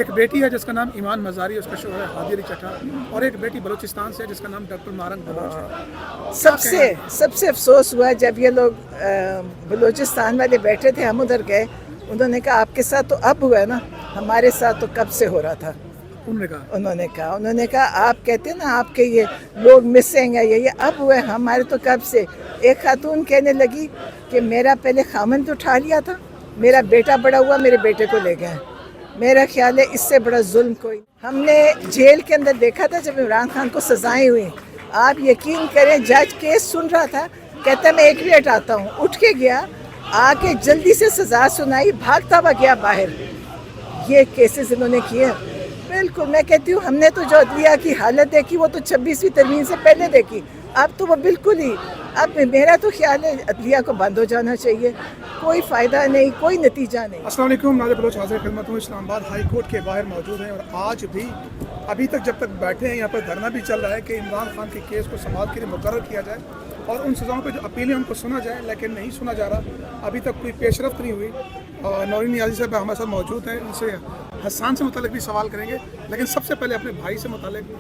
ایک بیٹی ہے جس کا نام ایمان مزاری ہے، اس کا شوہر ہے ہادی علی چٹھا، اور ایک بیٹی بلوچستان سے ہے جس کا نام ڈاکٹر مارنگ بلوچ ہے۔ سب سے افسوس ہوا جب یہ لوگ بلوچستان والے بیٹھے تھے، ہم ادھر گئے، انہوں نے کہا آپ کے ساتھ تو اب ہوا ہے نا، ہمارے ساتھ تو کب سے ہو رہا تھا۔ انہوں نے کہا آپ کہتے ہیں نا آپ کے یہ لوگ مسنگ ہے، یہ اب ہوئے، ہمارے تو کب سے۔ ایک خاتون کہنے لگی کہ میرا پہلے خامند اٹھا لیا تھا، میرا بیٹا بڑا ہوا، میرے بیٹے کو لے گئے۔ میرا خیال ہے اس سے بڑا ظلم کوئی۔ ہم نے جیل کے اندر دیکھا تھا جب عمران خان کو سزائیں ہوئی، آپ یقین کریں جج کیس سن رہا تھا، کہتا میں 1 منٹ آتا ہوں، اٹھ کے گیا، آ کے جلدی سے سزا سنائی، بھاگتا ہوا گیا باہر۔ یہ کیسز انہوں نے کیے۔ بالکل، میں کہتی ہوں ہم نے تو جو عدلیہ کی حالت دیکھی وہ تو 26ویں ترمیم سے پہلے دیکھی، اب تو وہ بالکل ہی، اب میرا تو خیال ہے عدلیہ کو بند ہو جانا چاہیے، کوئی فائدہ نہیں، کوئی نتیجہ نہیں۔ السلام علیکم، ناظر بلوچ حاضر خدمت ہوں، اسلام آباد ہائی کورٹ کے باہر موجود ہیں، اور آج بھی ابھی تک جب تک بیٹھے ہیں یہاں پر دھرنا بھی چل رہا ہے کہ عمران خان کے کیس کو سماعت کے لیے مقرر کیا جائے اور ان سزاؤں پہ جو اپیلیں ان کو سنا جائے، لیکن نہیں سنا جا رہا، ابھی تک کوئی پیش رفت نہیں ہوئی۔ نورین نیازی صاحب ہمارے ساتھ موجود ہیں، ان سے حسان سے متعلق بھی سوال کریں گے، لیکن سب سے پہلے اپنے بھائی سے متعلق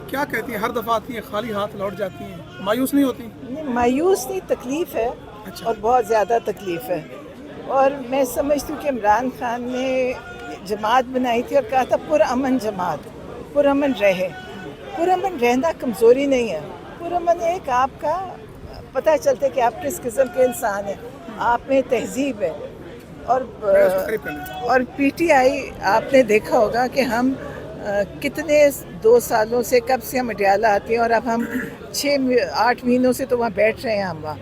کیا کہتی ہیں؟ ہر دفعہ آتی ہیں خالی ہاتھ لوٹ جاتی ہیں، مایوس نہیں ہوتی؟ مایوس نہیں، تکلیف ہے، اور بہت زیادہ تکلیف ہے، اور میں سمجھتی ہوں کہ عمران خان نے جماعت بنائی تھی اور کہا تھا پرامن جماعت، پرامن رہے۔ پرامن رہنا کمزوری نہیں ہے، پرامن ایک آپ کا پتہ چلتا ہے کہ آپ کس قسم کے انسان ہیں، آپ میں تہذیب ہے۔ اور پی ٹی آئی آپ نے دیکھا ہوگا کہ ہم کتنے 2 سالوں سے، کب سے ہم اڈیالہ آتے ہیں، اور اب ہم 6-8 مہینوں سے تو وہاں بیٹھ رہے ہیں ہم وہاں،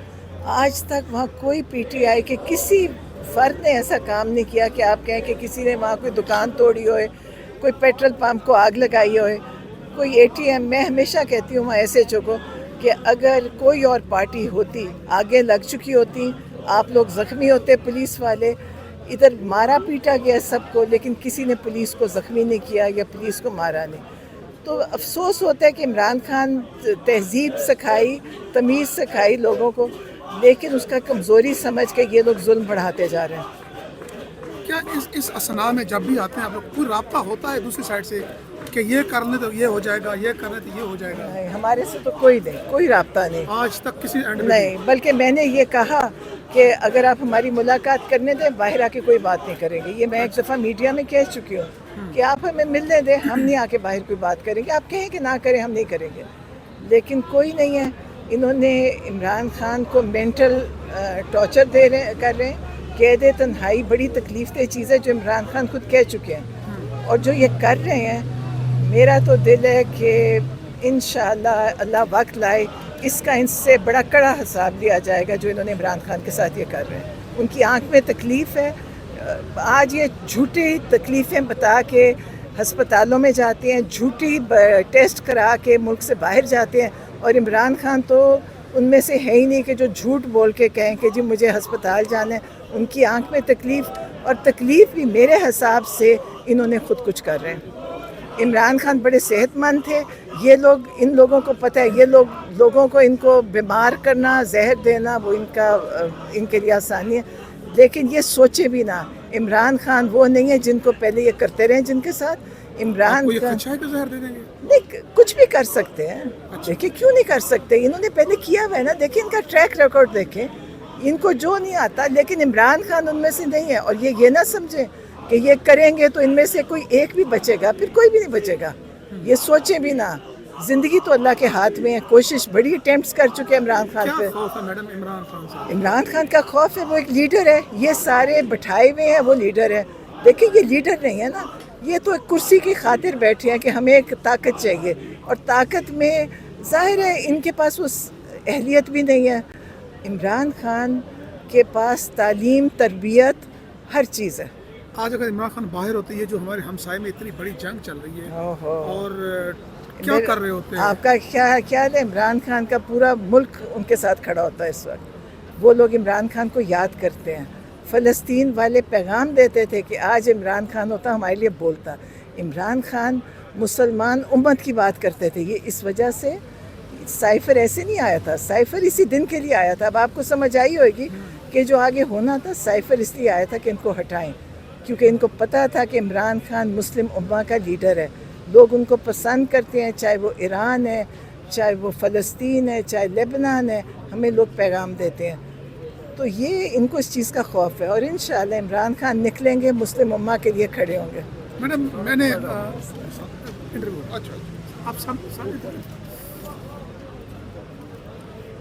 آج تک وہاں کوئی پی ٹی آئی کے کسی فرد نے ایسا کام نہیں کیا کہ آپ کہیں کہ کسی نے وہاں کوئی دکان توڑی ہوئے، کوئی پیٹرول پمپ کو آگ لگائی ہوئے، کوئی اے ٹی ایم۔ میں ہمیشہ کہتی ہوں وہاں ایس ایچ او کو کہ اگر کوئی اور پارٹی ہوتی، آگے لگ چکی ہوتی، آپ لوگ زخمی ہوتے، پولیس والے، ادھر مارا پیٹا گیا سب کو، لیکن کسی نے پولیس کو زخمی نہیں کیا یا پولیس کو مارا نہیں۔ تو افسوس ہوتا ہے کہ عمران خان تہذیب سکھائی، تمیز سکھائی لوگوں کو، لیکن اس کا کمزوری سمجھ کے یہ لوگ ظلم بڑھاتے جا رہے ہیں۔ کیا اس اسنا میں جب بھی آتے ہیں آپ لوگ کوئی رابطہ ہوتا ہے دوسری سائڈ سے کہ یہ کرنے تو یہ ہو جائے گا، یہ کرنے تو یہ ہو جائے گا؟ نہیں، ہمارے سے تو کوئی رابطہ نہیں آج تک کسی اینڈ نہیں، بلکہ میں نے یہ کہا کہ اگر آپ ہماری ملاقات کرنے دیں، باہر آ کے کوئی بات نہیں کریں گے۔ یہ میں ایک دفعہ میڈیا میں کہہ چکی ہوں کہ آپ ہمیں ملنے دیں، ہم نہیں آ کے باہر کوئی بات کریں گے، آپ کہیں کہ نہ کریں، ہم نہیں کریں گے، لیکن کوئی نہیں ہے۔ انہوں نے عمران خان کو مینٹل ٹارچر کر رہے ہیں، قید تنہائی بڑی تکلیف دہ چیز ہے، جو عمران خان خود کہہ چکے ہیں، اور جو یہ کر رہے ہیں، میرا تو دل ہے کہ انشاءاللہ اللہ وقت لائے، اس کا ان سے بڑا کڑا حساب لیا جائے گا جو انہوں نے عمران خان کے ساتھ یہ کر رہے ہیں۔ ان کی آنکھ میں تکلیف ہے، آج یہ جھوٹی تکلیفیں بتا کے ہسپتالوں میں جاتے ہیں، جھوٹی ٹیسٹ کرا کے ملک سے باہر جاتے ہیں، اور عمران خان تو ان میں سے ہے ہی نہیں کہ جو جھوٹ بول کے کہیں کہ جی مجھے ہسپتال جانا ہے۔ ان کی آنکھ میں تکلیف، اور تکلیف بھی میرے حساب سے انہوں نے خود کچھ کر رہے ہیں۔ عمران خان بڑے صحت مند تھے، یہ لوگ، ان لوگوں کو پتہ ہے، یہ لوگوں کو ان کو بیمار کرنا، زہر دینا، وہ ان کے لیے آسانی ہے، لیکن یہ سوچے بھی نہ، عمران خان وہ نہیں ہے جن کو پہلے یہ کرتے رہے جن کے ساتھ۔ عمران خان زہر دے دیں گے؟ نہیں، کچھ بھی کر سکتے ہیں، دیکھیں کیوں نہیں کر سکتے، انہوں نے پہلے کیا ہوا ہے نا، دیکھیں ان کا ٹریک ریکارڈ دیکھیں، ان کو جو نہیں آتا، لیکن عمران خان ان میں سے نہیں ہے، اور یہ نہ سمجھیں کہ یہ کریں گے تو ان میں سے کوئی ایک بھی بچے گا، پھر کوئی بھی نہیں بچے گا، یہ سوچیں بھی نہ۔ زندگی تو اللہ کے ہاتھ میں ہے، کوشش بڑی اٹیمپٹس کر چکے عمران خان پہ۔ کیا خوف ہے میڈم عمران خان سے؟ عمران خان کا خوف ہے، وہ ایک لیڈر ہے، یہ سارے بٹھائے ہوئے ہیں، وہ لیڈر ہے، دیکھیں یہ لیڈر نہیں ہے نا، یہ تو ایک کرسی کی خاطر بیٹھے ہیں کہ ہمیں ایک طاقت چاہیے، اور طاقت میں ظاہر ہے ان کے پاس اس اہلیت بھی نہیں ہے۔ عمران خان کے پاس تعلیم، تربیت، ہر چیز ہے۔ آج اگر عمران خان باہر ہوتے، یہ جو ہمارے ہمسائے میں اتنی بڑی جنگ چل رہی ہے، اور کیا کر رہے ہوتے ہیں؟ آپ کا کیا خیال ہے؟ عمران خان کا پورا ملک ان کے ساتھ کھڑا ہوتا ہے اس وقت، وہ لوگ عمران خان کو یاد کرتے ہیں، فلسطین والے پیغام دیتے تھے کہ آج عمران خان ہوتا ہمارے لیے بولتا۔ عمران خان مسلمان امت کی بات کرتے تھے، یہ اس وجہ سے سائفر ایسے نہیں آیا تھا، سائفر اسی دن کے لیے آیا تھا۔ اب آپ کو سمجھ آئی ہوگی کہ جو آگے ہونا تھا، سائفر اس لیے آیا تھا کہ ان کو ہٹائیں، کیونکہ ان کو پتہ تھا کہ عمران خان مسلم امہ کا لیڈر ہے، لوگ ان کو پسند کرتے ہیں، چاہے وہ ایران ہے، چاہے وہ فلسطین ہے، چاہے لیبنان ہے، ہمیں لوگ پیغام دیتے ہیں. تو یہ ان کو اس چیز کا خوف ہے، اور انشاءاللہ عمران خان نکلیں گے، مسلم امہ کے لیے کھڑے ہوں گے. میڈم میں نے انٹرویو اچھا آپ سامنے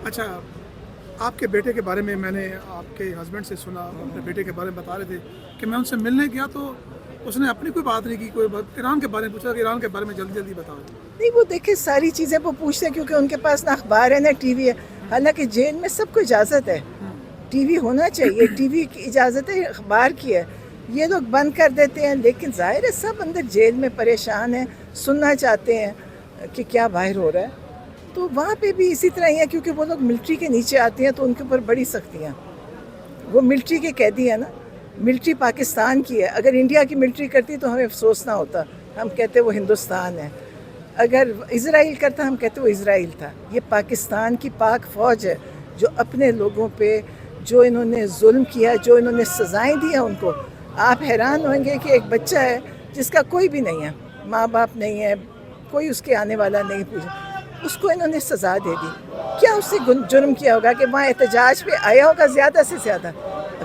اچھا آپ کے بیٹے کے بارے میں نے آپ کے ہسبینڈ سے سنا، اپنے بیٹے کے بارے میں بتا رہے تھے کہ میں ان سے ملنے گیا تو اس نے اپنی کوئی بات نہیں کی، کوئی بات ایران کے بارے میں پوچھا کہ ایران کے بارے میں جلدی جلدی بتاؤ. نہیں، وہ دیکھیں ساری چیزیں وہ پوچھتے ہیں کیونکہ ان کے پاس نہ اخبار ہے نہ ٹی وی ہے. حالانکہ جیل میں سب کو اجازت ہے، ٹی وی ہونا چاہیے، ٹی وی کی اجازت ہے، اخبار کی ہے. یہ لوگ بند کر دیتے ہیں، لیکن ظاہر ہے سب اندر جیل میں پریشان ہیں، سننا چاہتے ہیں کہ کیا باہر ہو رہا ہے. تو وہاں پہ بھی اسی طرح ہی ہے، کیونکہ وہ لوگ ملٹری کے نیچے آتے ہیں تو ان کے اوپر بڑی سختیاں. وہ ملٹری کے قیدی ہیں نا، ملٹری پاکستان کی ہے. اگر انڈیا کی ملٹری کرتی تو ہمیں افسوس نہ ہوتا، ہم کہتے وہ ہندوستان ہے. اگر اسرائیل کرتا ہم کہتے وہ اسرائیل تھا. یہ پاکستان کی پاک فوج ہے جو اپنے لوگوں پہ جو انہوں نے ظلم کیا، جو انہوں نے سزائیں دی ہیں ان کو. آپ حیران ہوں گے کہ ایک بچہ ہے جس کا کوئی بھی نہیں ہے، ماں باپ نہیں ہے، کوئی اس کے آنے والا نہیں، پوچھا اس کو انہوں نے سزا دے دی. کیا اس سے جرم کیا ہوگا کہ وہاں احتجاج پہ آیا ہوگا زیادہ سے زیادہ؟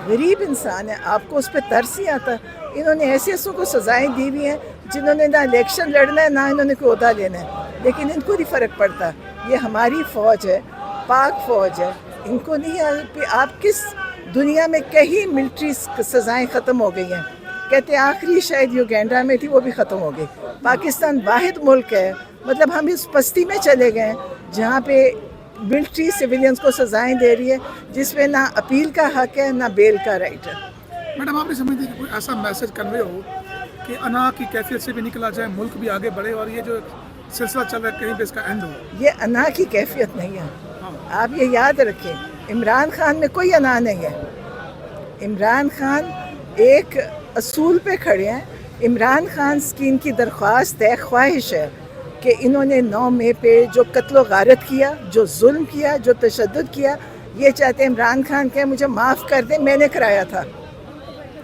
غریب انسان ہے، آپ کو اس پہ ترس نہیں آتا. انہوں نے ایسے ایسوں کو سزائیں دی ہوئی ہیں جنہوں نے نہ الیکشن لڑنا ہے نہ انہوں نے کوئی عہدہ لینا ہے، لیکن ان کو نہیں فرق پڑتا. یہ ہماری فوج ہے، پاک فوج ہے، ان کو نہیں. آپ کس دنیا میں کہیں ملٹری سزائیں ختم ہو گئی ہیں؟ کہتے ہیں آخری شاید یوگینڈا میں تھی، وہ بھی ختم ہو گئی. پاکستان واحد ملک ہے، مطلب ہم اس پستی میں چلے گئے ہیں جہاں پہ ملٹری سویلینز کو سزائیں دے رہی ہے جس میں نہ اپیل کا حق ہے نہ بیل کا رائٹ ہے. میڈم آپ نہیں سمجھتے کہ کوئی ایسا میسج کنوے ہو کہ انا کی کیفیت سے بھی نکلا جائے، ملک بھی آگے بڑھے، اور یہ جو سلسلہ چل رہا ہے کہیں پہ اس کا اینڈ ہو؟ یہ انا کی کیفیت نہیں ہے، آپ یہ یاد رکھیں. عمران خان میں کوئی انا نہیں ہے. عمران خان ایک اصول پہ کھڑے ہیں. عمران خان کی ان کی درخواست ہے، خواہش ہے کہ انہوں نے 9 مئی پہ جو قتل و غارت کیا، جو ظلم کیا، جو تشدد کیا، یہ چاہتے ہیں عمران خان کہ مجھے معاف کر دیں، میں نے کرایا تھا.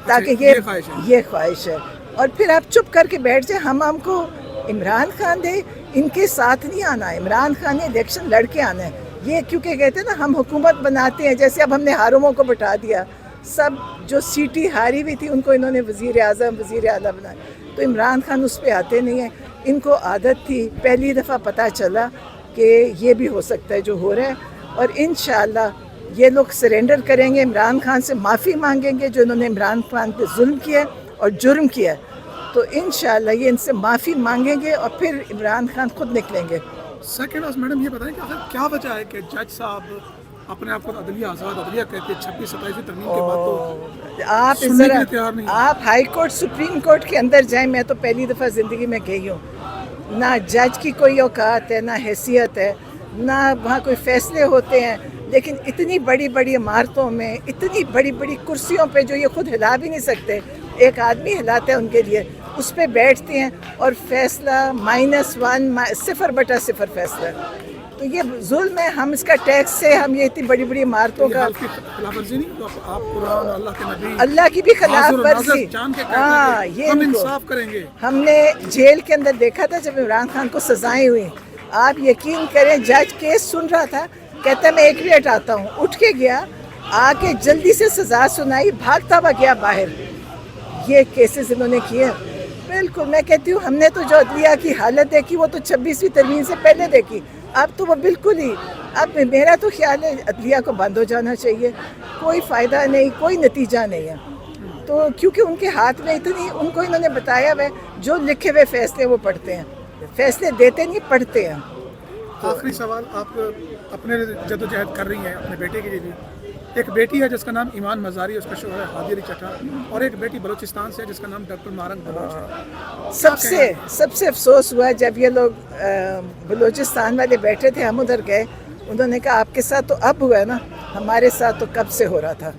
تاکہ یہ خواہش ہے. اور پھر آپ چپ کر کے بیٹھ جائیں. ہم کو عمران خان دے، ان کے ساتھ نہیں آنا. عمران خان نے الیکشن لڑ کے آنا ہے. یہ کیونکہ کہتے ہیں نا ہم حکومت بناتے ہیں، جیسے اب ہم نے ہارموں کو بٹھا دیا. سب جو سیٹی ہاری ہوئی تھی ان کو انہوں نے وزیر اعظم، وزیر اعلیٰ بنایا. تو عمران خان اس پہ آتے نہیں ہیں. ان کو عادت تھی، پہلی دفعہ پتہ چلا کہ یہ بھی ہو سکتا ہے جو ہو رہا ہے. اور انشاءاللہ یہ لوگ سرنڈر کریں گے، عمران خان سے معافی مانگیں گے جو انہوں نے عمران خان پہ ظلم کیا اور جرم کیا. تو انشاءاللہ یہ ان سے معافی مانگیں گے اور پھر عمران خان خود نکلیں گے. سیکنڈ میڈم یہ بتائیں کہ آخر کیا وجہ ہے کہ جج صاحب اپنے آپ کو عدلیہ آزاد عدلیہ کہتے ہیں، 26-27 ترمیم کے بعد تو آپ سننے کے لیے تیار نہیں؟ آپ ہائی کورٹ، سپریم کورٹ کے اندر جائیں. میں تو پہلی دفعہ زندگی میں گئی ہوں. نہ جج کی کوئی اوقات ہے، نہ حیثیت ہے، نہ وہاں کوئی فیصلے ہوتے ہیں. لیکن اتنی بڑی بڑی عمارتوں میں، اتنی بڑی بڑی کرسیوں پہ جو یہ خود ہلا بھی نہیں سکتے، ایک آدمی ہلاتا ہے ان کے لیے، اس پہ بیٹھتے ہیں اور فیصلہ -1 0/0 فیصلہ. تو یہ ظلم ہے. ہم اس کا ٹیکس سے ہم یہ اتنی بڑی بڑی عمارتوں کا خلاف ورزی نہیں تو آپ قرآن اور اللہ کے نبی، اللہ کی بھی خلاف ورزی. ہاں یہ ہم انصاف کریں گے. ہم نے جیل کے اندر دیکھا تھا جب عمران خان کو سزائیں ہوئی. آپ یقین کریں جج کیس سن رہا تھا، کہتا ہے میں 1 منٹ آتا ہوں. اٹھ کے گیا، آ کے جلدی سے سزا سنائی، بھاگتا ہوا گیا باہر. یہ کیسز انہوں نے کیے. بالکل میں کہتی ہوں ہم نے تو جو عدلیہ کی حالت دیکھی وہ تو 26ویں ترمیم سے پہلے دیکھی. اب تو وہ بالکل ہی، اب میرا تو خیال ہے عدلیہ کو بند ہو جانا چاہیے. کوئی فائدہ نہیں، کوئی نتیجہ نہیں ہے. تو کیونکہ ان کے ہاتھ میں اتنی، ان کو انہوں نے بتایا ہے جو لکھے ہوئے فیصلے وہ پڑھتے ہیں، فیصلے دیتے نہیں پڑھتے ہیں. آخری سوال، آپ اپنے جدوجہد کر رہی ہیں اپنے بیٹے کے لیے بھی. ایک بیٹی ہے جس کا نام ایمان مزاری، اس کا شوہر ہے ہادی علی چٹھا، اور ایک بیٹی بلوچستان سے ہے جس کا نام ڈاکٹر نارنگ بلوچ ہے. سب سے افسوس ہوا جب یہ لوگ بلوچستان والے بیٹھے تھے، ہم ادھر گئے. انہوں نے کہا آپ کے ساتھ تو اب ہوا ہے نا، ہمارے ساتھ تو کب سے ہو رہا تھا.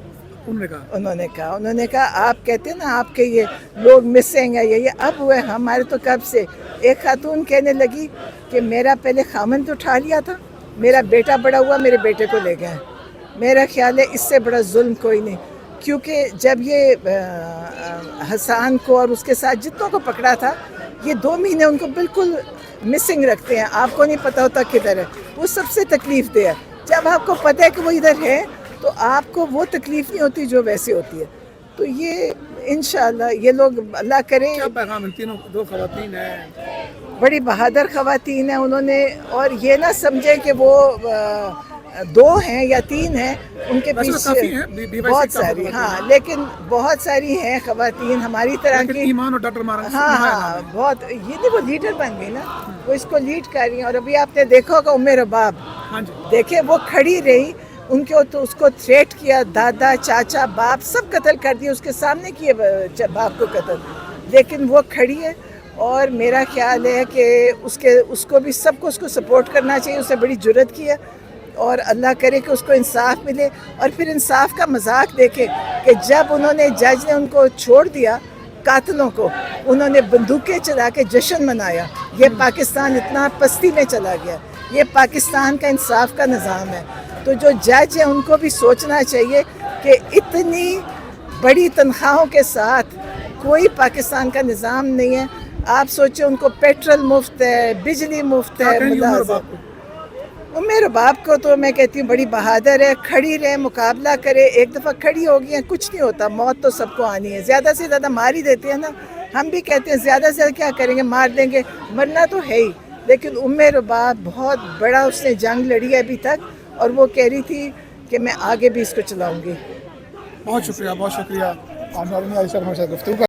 انہوں نے کہا آپ کہتے ہیں نا آپ کے یہ لوگ مسنگ ہے، یہ اب ہوئے، ہمارے تو کب سے. ایک خاتون کہنے لگی کہ میرا پہلے خامند اٹھا لیا تھا، میرا بیٹا بڑا ہوا، میرے بیٹے کو لے گئے. میرا خیال ہے اس سے بڑا ظلم کوئی نہیں. کیونکہ جب یہ حسان کو اور اس کے ساتھ جتنوں کو پکڑا تھا، یہ 2 مہینے ان کو بالکل مسنگ رکھتے ہیں، آپ کو نہیں پتہ ہوتا کدھر ہے. وہ سب سے تکلیف دہ ہے. جب آپ کو پتہ ہے کہ وہ ادھر ہے تو آپ کو وہ تکلیف نہیں ہوتی جو ویسے ہوتی ہے. تو یہ انشاءاللہ یہ لوگ اللہ کرے. کیا پیغام ان تینوں 2 خواتین ہیں؟ بڑی بہادر خواتین ہیں انہوں نے، اور یہ نہ سمجھیں کہ وہ 2 ہیں یا 3 ہیں، ان کے پیچھے بہت ساری، ہاں لیکن بہت ساری ہیں خواتین ہماری طرح کی. ایمان اور ڈاکٹر مارا ہاں بہت، یہ نہیں وہ لیڈر بن گئی نا، وہ اس کو لیڈ کر رہی ہیں. اور ابھی آپ نے دیکھا ہوگا ام رباب، دیکھیں وہ کھڑی رہی، ان کے تو اس کو تھریٹ کیا، دادا چاچا باپ سب قتل کر دیے، اس کے سامنے کیے باپ کو قتل، لیکن وہ کھڑی ہے. اور میرا خیال ہے کہ اس کو بھی سب کو اس کو سپورٹ کرنا چاہیے. اسے بڑی جرت کی ہے، اور اللہ کرے کہ اس کو انصاف ملے. اور پھر انصاف کا مذاق دیکھے کہ جب انہوں نے جج نے ان کو چھوڑ دیا، قاتلوں کو انہوں نے بندوقیں چلا کے جشن منایا. یہ پاکستان اتنا پستی میں چلا گیا. یہ پاکستان کا انصاف کا نظام ہے. تو جو جج ہیں ان کو بھی سوچنا چاہیے کہ اتنی بڑی تنخواہوں کے ساتھ کوئی پاکستان کا نظام نہیں ہے. آپ سوچیں ان کو پیٹرول مفت ہے، بجلی مفت ہے. ام رباب کو تو میں کہتی ہوں بڑی بہادر ہے، کھڑی رہے، مقابلہ کرے. ایک دفعہ کھڑی ہو گئی ہیں کچھ نہیں ہوتا، موت تو سب کو آنی ہے. زیادہ سے زیادہ مار ہی دیتے ہیں نا. ہم بھی کہتے ہیں زیادہ سے زیادہ کیا کریں گے، مار دیں گے، مرنا تو ہے ہی. لیکن ام رباب بہت بڑا اس نے جنگ لڑی ہے ابھی تک، اور وہ کہہ رہی تھی کہ میں آگے بھی اس کو چلاؤں گی. بہت شکریہ، بہت شکریہ. ہمارے ساتھ گفتگو